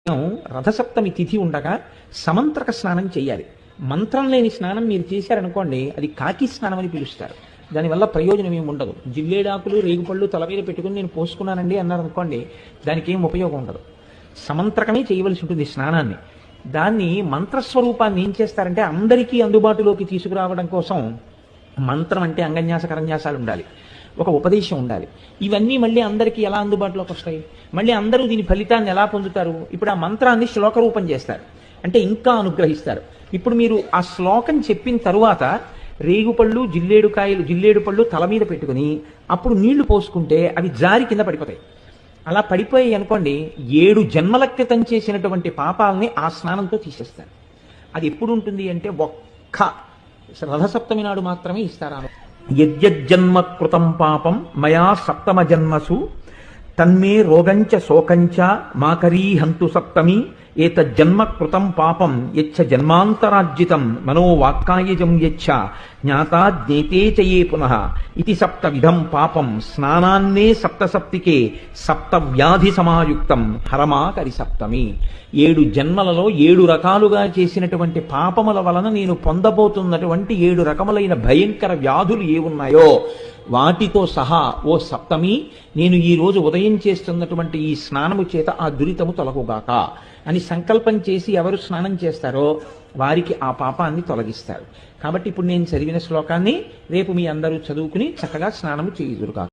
రథసప్తమి తిథి ఉండగా సమంత్రక స్నానం చేయాలి. మంత్రం లేని స్నానం మీరు చేశారనుకోండి, అది కాకి స్నానం అని పిలుస్తారు. దానివల్ల ప్రయోజనం ఏమి ఉండదు. జిల్లేడాకులు రేగుపళ్ళు తల మీద పెట్టుకుని నేను పోసుకున్నానండి అన్నారనుకోండి, దానికి ఏం ఉపయోగం ఉండదు. సమంత్రకమే చేయవలసి ఉంటుంది స్నానాన్ని. దాన్ని మంత్రస్వరూపాన్ని ఏం చేస్తారంటే అందరికీ అందుబాటులోకి తీసుకురావడం కోసం మంత్రం అంటే అంగన్యాస కరన్యాసాలు ఉండాలి, ఒక ఉపదేశం ఉండాలి. ఇవన్నీ మళ్ళీ అందరికీ ఎలా అందుబాటులోకి వస్తాయి? మళ్ళీ అందరూ దీని ఫలితాన్ని ఎలా పొందుతారు? ఇప్పుడు ఆ మంత్రాన్ని శ్లోక రూపం చేస్తారు, అంటే ఇంకా అనుగ్రహిస్తారు. ఇప్పుడు మీరు ఆ శ్లోకం చెప్పిన తరువాత రేగుపళ్ళు జిల్లేడు పళ్ళు తల మీద పెట్టుకుని అప్పుడు నీళ్లు పోసుకుంటే అవి జారి కింద పడిపోతాయి. అలా పడిపోయాయి అనుకోండి, 7 జన్మల క్రితం చేసినటువంటి పాపాలని ఆ స్నానంతో తీసేస్తారు. అది ఎప్పుడు ఉంటుంది అంటే ఒక్క రథసప్తమి నాడు మాత్రమే ఇస్తారు. యజ్జన్మ కృతం పాపం మయా సప్తమ జన్మసు తన్మే రోగంచ శోకంచ మాకరీ హంతు సప్తమి ఏతజ్జన్మ కృతం పాపం యచ్చ జన్మాంతరార్జితం మనోవాక్కాయజం యచ్చ జ్ఞాతా జ్ఞేతే చయే పునః ఇది సప్తవిధం పాపం స్నానాన్నే సప్తసప్తికే సప్త వ్యాధి సమాయుక్తం హరమాకరి సప్తమి. 7 జన్మలలో 7 రకాలుగా చేసినటువంటి పాపముల వలన నేను పొందబోతున్నటువంటి 7 రకములైన భయంకర వ్యాధులు ఏవున్నాయో వాటితో సహా ఓ సప్తమి, నేను ఈ రోజు ఉదయం చేస్తున్నటువంటి ఈ స్నానము చేత ఆ దురితము తొలగుగాక అని సంకల్పం చేసి ఎవరు స్నానం చేస్తారో వారికి ఆ పాపాన్ని తొలగిస్తారు. కాబట్టి ఇప్పుడు నేను చదివిన శ్లోకాన్ని రేపు మీ అందరూ చదువుకుని చక్కగా స్నానము చేయుదురుగాక.